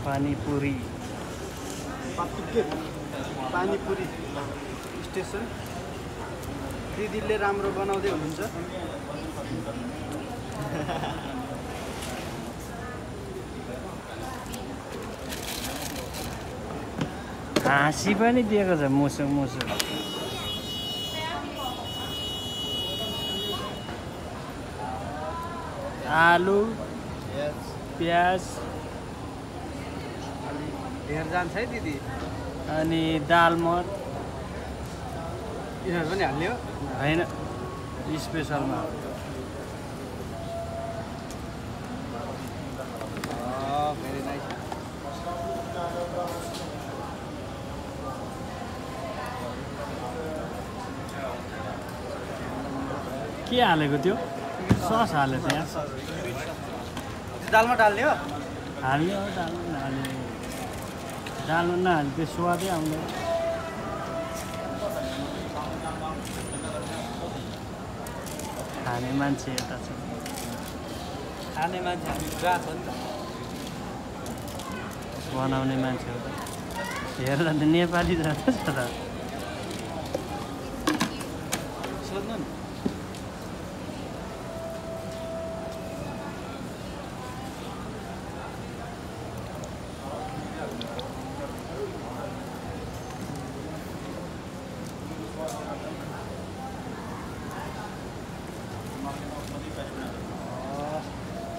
Panipuri panipuri station दिदीले राम्रो बनाउँदै हुनुहुन्छ हाँसी पनि दिएको छ मुसु मुसु आलु प्याज धेर जान्छ है दिदी अनि दाल मर यिनीहरू पनि हाल्ने हो होइन स्पेसलमा भेरी नाइस के हालेको त्यो सस हालेको त्यहाँ दालमा डाल्ने हो हाल्ने हो दालमा नहाल्ने दालमा नहाल्ने त्यो स्वादै आउँदैन खाने मान्छे यता छ खाने मान्छे हामी पुरा छ नि त बनाउने मान्छे हो हेर्दा त नेपाली जस्तो छ त सोध्नु नि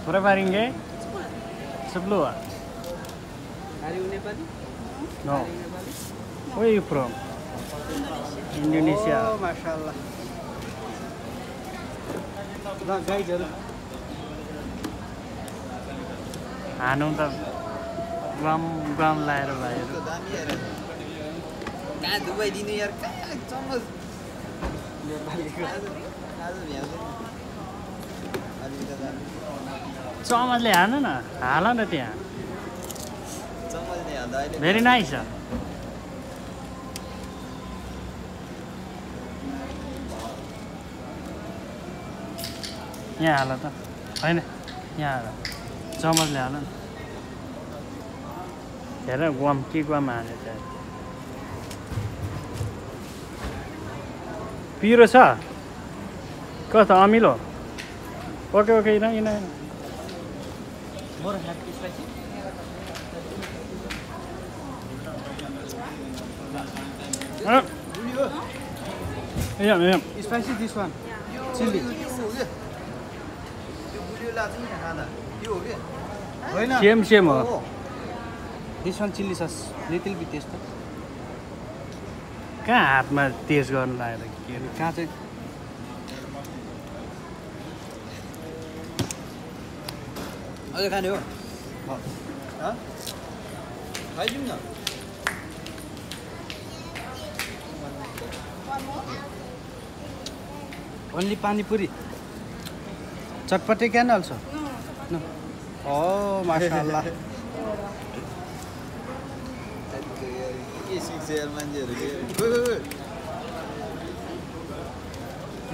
Pura paringge? 10 ah? Are you Nepali? No. Are you Nepali? Where are you from? Indonesia. Oh, mashallah. ल गाइजहरु हानु त गम गम लाएर भाइहरु दामी हेर कहाँ दुबई दिनु यार कहाँ चम्मच नेपालीको आज भ्याउँदैन अलि त दामी चमचले हाल्नु न हाल न त्यहाँ चम्मचले हाल्दा अहिले भेरी नाइस यहाँ हाल त होइन यहाँ हाल चमचले हाल न हेर गम के गम हाल्यो त्यहाँ पिरो छ कस्तो अमिलो ओके ओके यिन More happy spicy. Yeah. Spicy this one. Chili. Same हो This one chili sauce. Little bit taste. कहाँ हातमा टेस्ट गर्नु लागेर के अरे कहाँ चाहिँ अझै खाने हो खाइदिउँ न ओन्ली पानीपुरी चटपटे क्या न अल्सो ओ माशाअल्लाह के सिक्छ यार मान्छेहरू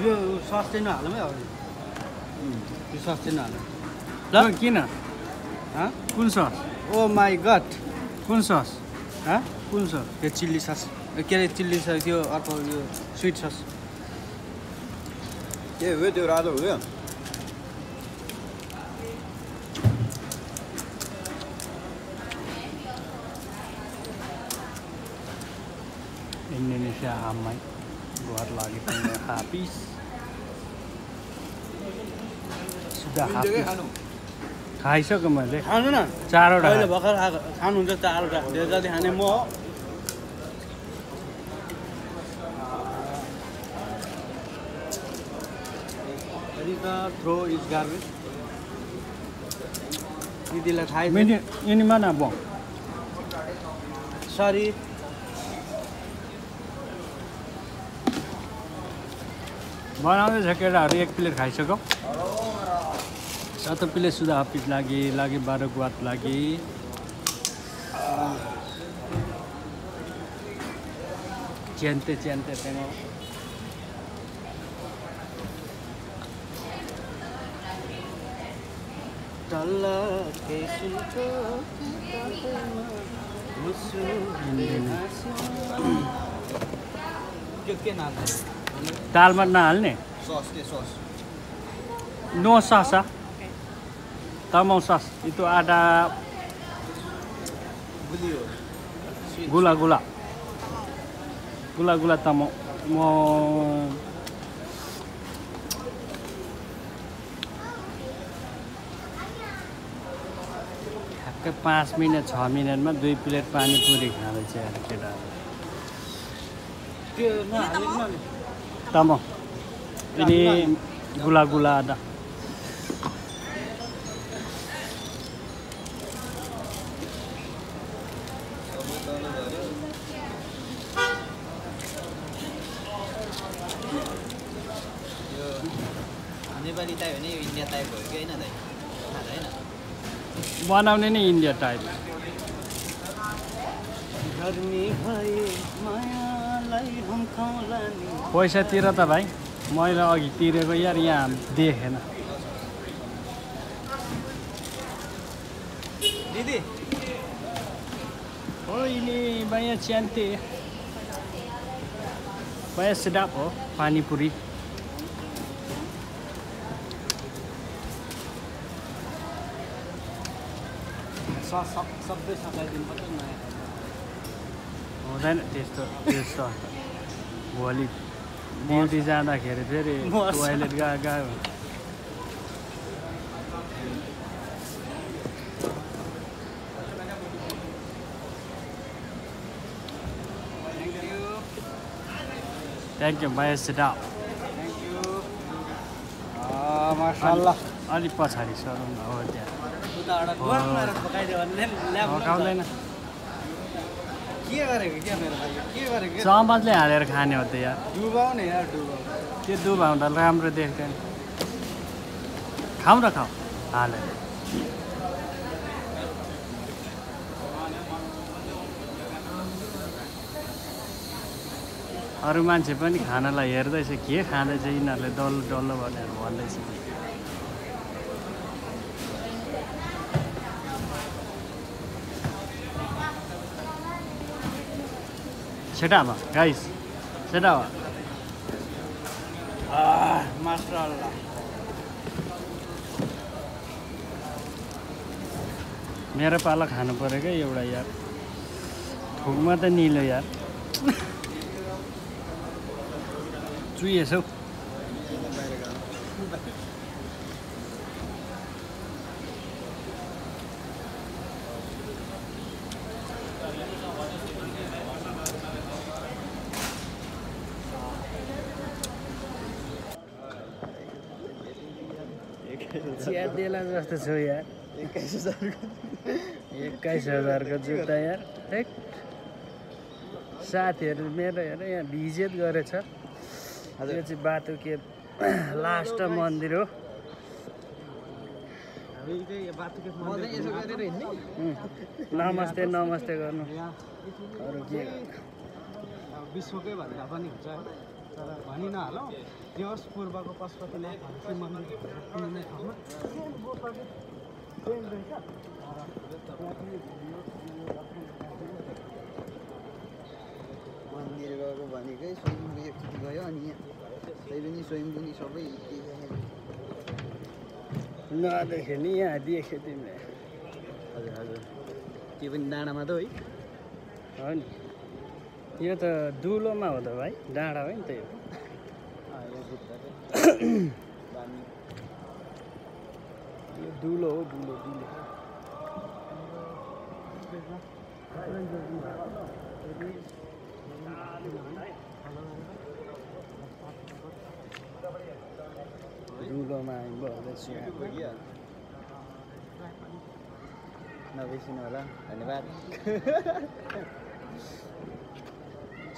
यो सस चाहिँ नहालौँ है अब यो सस चाहिँ नहालौँ ल किन कुन सस ओ माई गड कुन सस कुन सस त्यो चिल्ली सस के अरे चिल्ली सस त्यो अर्को यो स्विट सस के हो त्यो रातो हो क्या Indonesia amai buat lagi punya habis sudah habis खाइसक्यो मैले खानु न चारवटा अहिले भर्खर आएको खानुहुन्छ चारवटा धेरै जति खाने म हो थ्रो इज गार्बेज दिदीलाई थाहै ini mana bang सरी बनाउँदैछ केटाहरू एक प्लेट खाइसक्यो 1 plate sudah habis lagi baru buat lagi Ciente tengok तल्ल केसुको के नाम दालमा नहाल्ने सस के सस नो सस तमौ सस itu ada गुलियो gula tamo mau ठ्याक्कै 5 मिनट 6 मिनटमा 2 प्लेट पानीपुरी खाँदैछ यार केटाहरू त्यो नहाल्नु नि tamo ini gula ada Nepali type होइन यो इन्डिया टाइप भयो कि होइन दाइ खाँदा होइन बनाउने नै इन्डिया टाइप पैसा तिर त भाइ मैले अघि तिरेको यार यहाँ देखेन दिदी हो ini banyak cantik banyak sedap हो पानीपुरी सबै सकाइदिनु पर्छ नयाँ हुँदैन त्यस्तो भोलि ड्युटी जाँदाखेरि फेरि टोइलेट गयो थ्याङ्क यू भाइ sedap माशाअल्लाह अलिक पछाडि सरौँ हो त्यहाँ पकाउँदैन के गरेको क्या मेरो भाइ के गरेको चमचले हालेर खाने हो त यार डुबाउ न यार डुबाउ त्यो दुभाउँदा राम्रो देख्दैन खाऊ न खाऊ हालेर अरू मान्छे पनि खानालाई हेर्दैछ के खाँदैछ यिनीहरूले डल्लो डल्लो भनेर भन्दैछ sedap guys sedap माशाअल्लाह मेरो पालो खानु पऱ्यो क्या एउटा यार ठुकमा त निलो यार चुइएछौ चिया देला जस्तो छु यार 21,000 को जुत्ता यार हेक साथीहरू मेरो हेर यहाँ भिजिट गरेछ यो चाहिँ बाटो के लास्ट मन्दिर हो नमस्ते नमस्ते गर्नु अरू के विश्वकै भन्दा पनि हुन्छ है तर भनि नहालौँ देवस पूर्वको पशुपतिनाथ मन्दिर कुनै ठाउँमा मन्दिर गएको भनेकै स्वयम्भू एकचोटि गयो अनि पनि स्वयम्भू नि सबै नदेखे नि यहाँ देखेँ तिमीले हजुर हजुर त्यो पनि डाँडामा त है हो नि यो त दुलोमा हो त भाइ डाँडा हो नि त यो यो दुलो हो दुलो दुलो दुलोमा आइबस्छु नबिर्सिनु होला धन्यवाद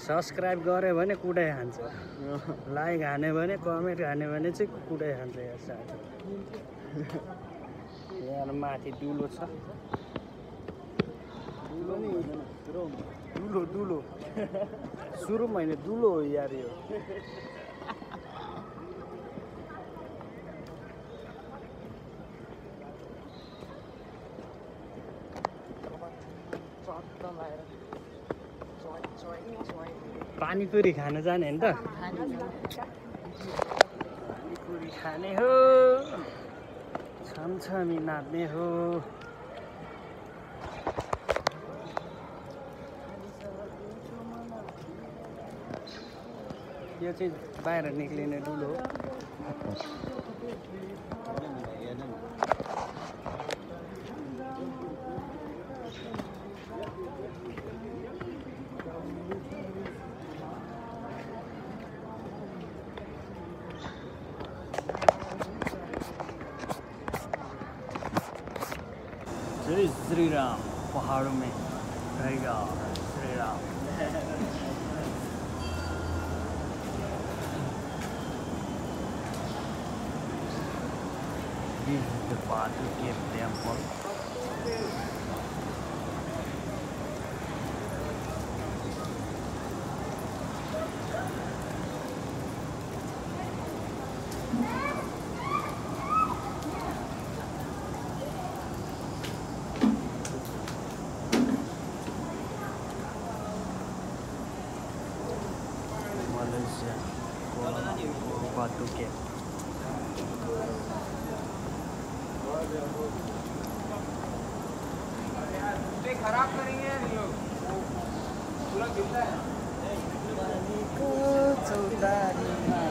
सब्सक्राइब गऱ्यो भने कुटाइ खान्छ लाइक हान्यो भने कमेन्ट हान्यो भने चाहिँ कुटाइ खान्छ यार साथी यहाँ माथि दुलो छ दुलो नि दुलो दुलो सुरुमा होइन दुलो हो यार यो पानीपुरी खान जाने नि त पानीपुरी खाने हो छमछमी नाच्ने हो यो चाहिँ बाहिर निक्लिने डुलो हो जय श्री राम पहाड़ों में रहेगा Shri Ram This is the Batu Cave Temple. Malaysia, Batu Cave. खराब करेंगे लोग पूरा गिरता है चौतारीमा